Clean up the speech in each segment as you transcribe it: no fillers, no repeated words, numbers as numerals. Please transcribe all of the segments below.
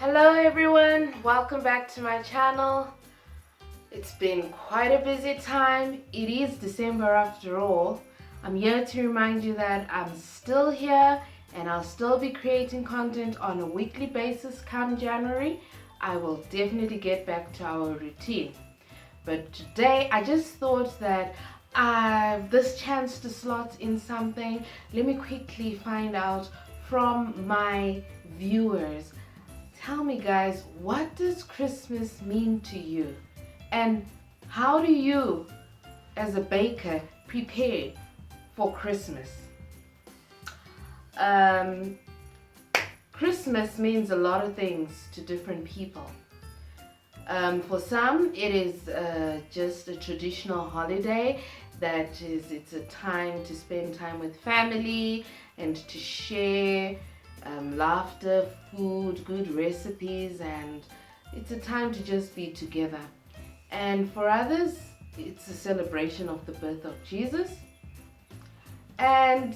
Hello everyone, welcome back to my channel. It's been quite a busy time. It is December after all. I'm here to remind you that I'm still here and I'll still be creating content on a weekly basis come January. I will definitely get back to our routine. But today I just thought that I have this chance to slot in something. Let me quickly find out from my viewers. Tell me guys, what does Christmas mean to you? And how do you, as a baker, prepare for Christmas? Christmas means a lot of things to different people. For some, it is just a traditional holiday it's a time to spend time with family and to share laughter, food, good recipes, and it's a time to just be together. And for others, it's a celebration of the birth of Jesus. And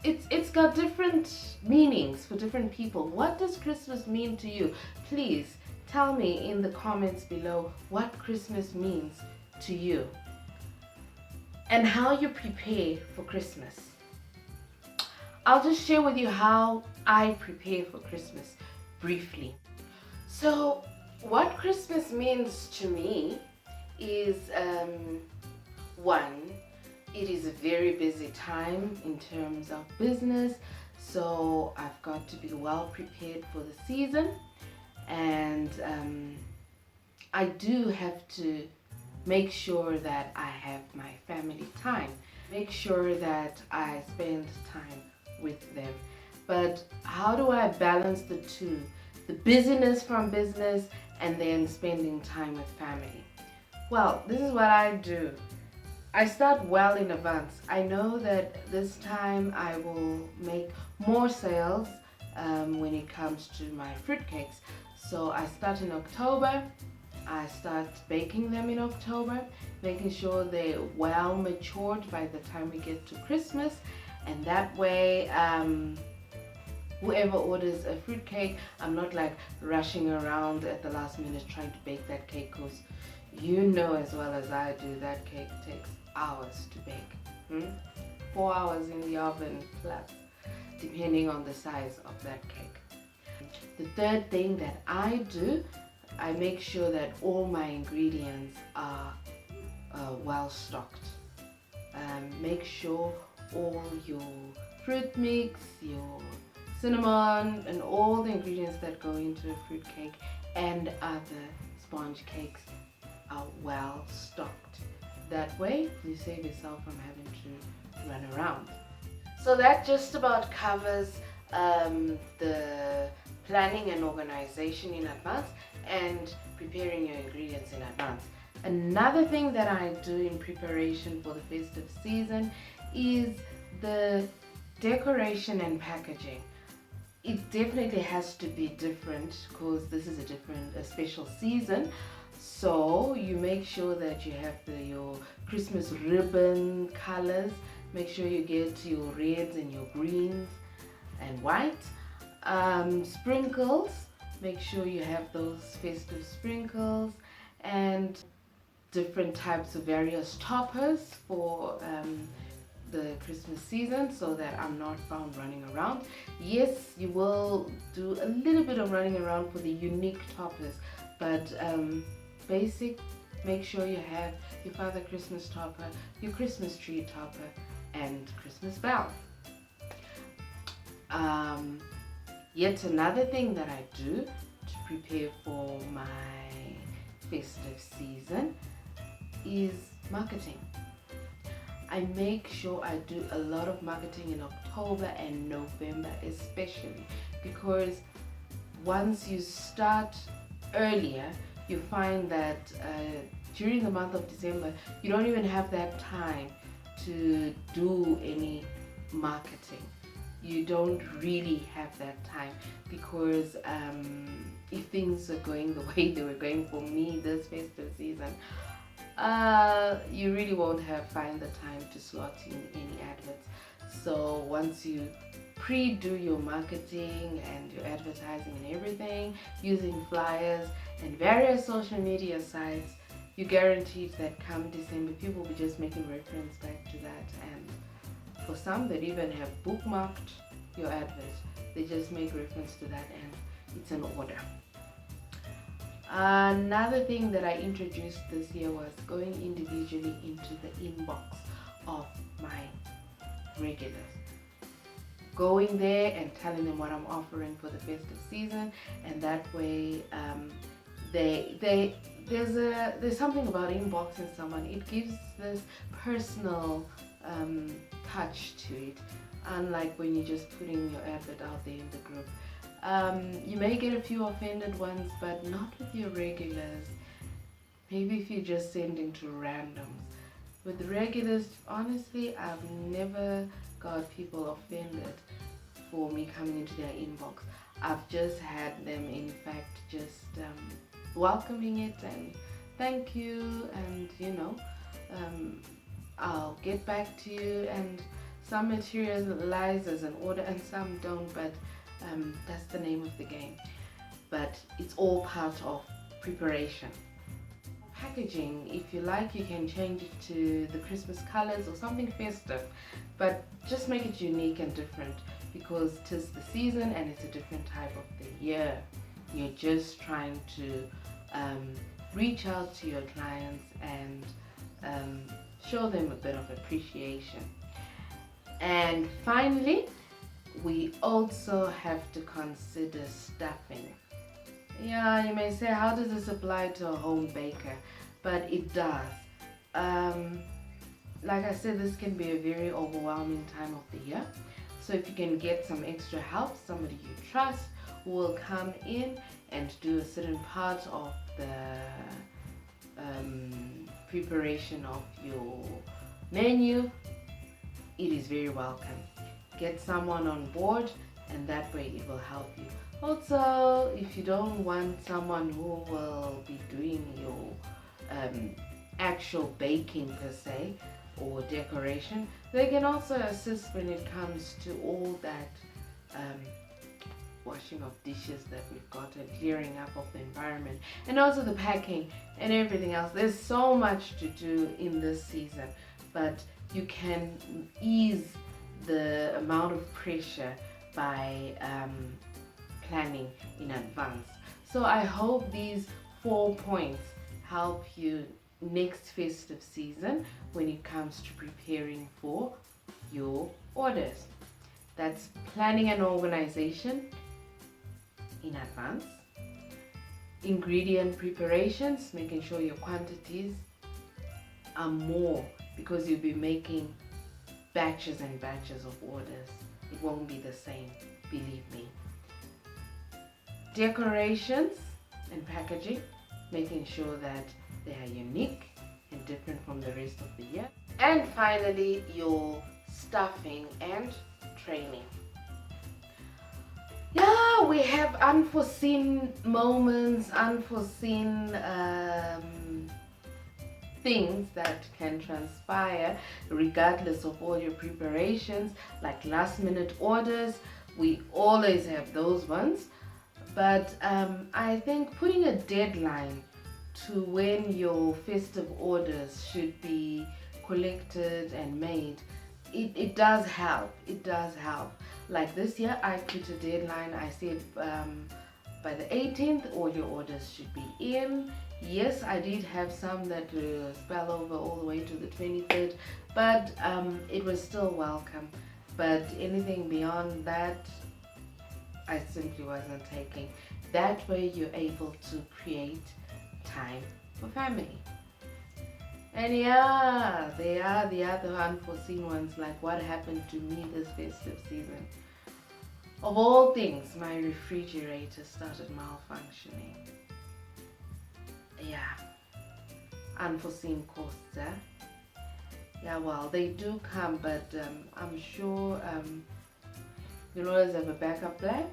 it's got different meanings for different people. What does Christmas mean to you? Please tell me in the comments below what Christmas means to you and how you prepare for Christmas. I'll just share with you how I prepare for Christmas briefly. So what Christmas means to me is one, it is a very busy time in terms of business, so I've got to be well prepared for the season, and I do have to make sure that I have my family time, make sure that I spend time with them. But how do I balance the two? The busyness from business and then spending time with family. Well, this is what I do. I start well in advance. I know that this time I will make more sales when it comes to my fruitcakes. So I start in October. I start baking them in October, making sure they're well matured by the time we get to Christmas. And that way, whoever orders a fruitcake, I'm not like rushing around at the last minute trying to bake that cake, because you know as well as I do that cake takes hours to bake. 4 hours in the oven plus, depending on the size of that cake. The third thing that I do, I make sure that all my ingredients are well stocked. Make sure all your fruit mix, your cinnamon, and all the ingredients that go into a fruit cake and other sponge cakes are well stocked. That way you save yourself from having to run around. So that just about covers the planning and organization in advance and preparing your ingredients in advance. Another thing that I do in preparation for the festive season is the decoration and packaging. It definitely has to be different because this is a special season. So you make sure that you have your Christmas ribbon colors. Make sure you get your reds and your greens and white. Sprinkles, make sure you have those festive sprinkles, and different types of various toppers for the Christmas season, so that I'm not found running around. Yes, you will do a little bit of running around for the unique toppers, but basic, make sure you have your Father Christmas topper, your Christmas tree topper, and Christmas bell. Yet another thing that I do to prepare for my festive season is marketing. I make sure I do a lot of marketing in October and November especially, because once you start earlier, you find that during the month of December, you don't even have that time to do any marketing. You don't really have that time, because if things are going the way they were going for me this festive season, you really won't find the time to slot in any adverts. So once you pre-do your marketing and your advertising and everything using flyers and various social media sites, you guaranteed that come December people will be just making reference back to that. And for some that even have bookmarked your advert, they just make reference to that and it's an order. Another thing that I introduced this year was going individually into the inbox of my regulars. Going there and telling them what I'm offering for the festive season, and that way there's something about inboxing someone. It gives this personal touch to it, unlike when you're just putting your advert out there in the group. You may get a few offended ones, but not with your regulars. Maybe if you're just sending to randoms. With the regulars, honestly, I've never got people offended for me coming into their inbox. I've just had them, in fact, just welcoming it and thank you, and I'll get back to you. And some materialize as an order and some don't, but that's the name of the game. But it's all part of preparation. Packaging, if you like, you can change it to the Christmas colors or something festive, but just make it unique and different, because 'tis the season and it's a different type of the year. You're just trying to reach out to your clients and show them a bit of appreciation. And finally, we also have to consider stuffing. Yeah, you may say, how does this apply to a home baker? But it does. Like I said, this can be a very overwhelming time of the year. So if you can get some extra help, somebody you trust who will come in and do a certain part of the preparation of your menu, it is very welcome. Get someone on board, and that way it will help you. Also, if you don't want someone who will be doing your actual baking per se or decoration, they can also assist when it comes to all that washing of dishes that we've got and clearing up of the environment, and also the packing and everything else. There's so much to do in this season, but you can ease the amount of pressure by planning in advance. So I hope these 4 points help you next festive season when it comes to preparing for your orders. That's planning and organization in advance, ingredient preparations, making sure your quantities are more, because you'll be making batches and batches of orders. It won't be the same, believe me. Decorations and packaging, making sure that they are unique and different from the rest of the year. And finally, your stuffing and training. Yeah, we have unforeseen moments, unforeseen things that can transpire regardless of all your preparations, like last minute orders. We always have those ones, but I think putting a deadline to when your festive orders should be collected and made, it does help. It does help. Like this year, I put a deadline. I said by the 18th, all your orders should be in. Yes, I did have some that spell over all the way to the 23rd, but it was still welcome. But anything beyond that, I simply wasn't taking. That way you're able to create time for family. And yeah, there are the other unforeseen ones, like what happened to me this festive season. Of all things, my refrigerator started malfunctioning. Yeah, unforeseen costs, eh? Yeah, well, they do come, but I'm sure you'll always have a backup plan.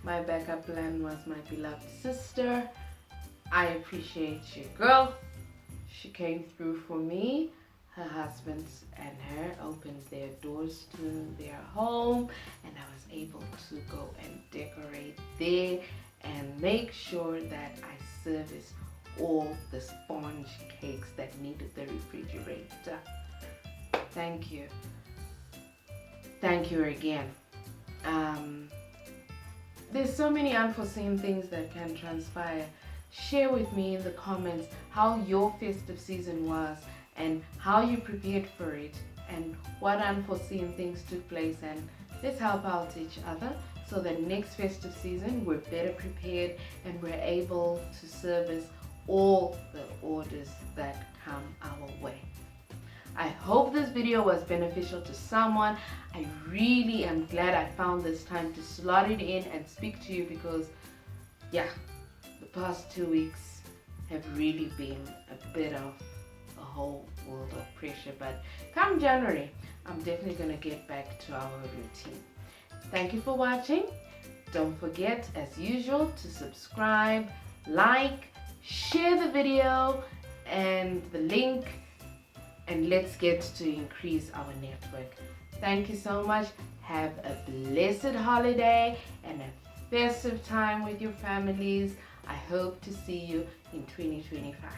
My backup plan was my beloved sister. I appreciate you, girl. She came through for me. her husband and her opened their doors to their home, and I was able to go and decorate there and make sure that I service all the sponge cakes that needed the refrigerator. Thank you. Thank you again. There's so many unforeseen things that can transpire. Share with me in the comments how your festive season was and how you prepared for it and what unforeseen things took place, and let's help out each other so that next festive season we're better prepared and we're able to service all the orders that come our way. I hope this video was beneficial to someone. I really am glad I found this time to slot it in and speak to you because, yeah, the past 2 weeks have really been a bit of a whole world of pressure. But come January, I'm definitely going to get back to our routine. Thank you for watching. Don't forget, as usual, to subscribe, like, share the video and the link, and let's get to increase our network. Thank you so much. Have a blessed holiday and a festive time with your families. I hope to see you in 2025.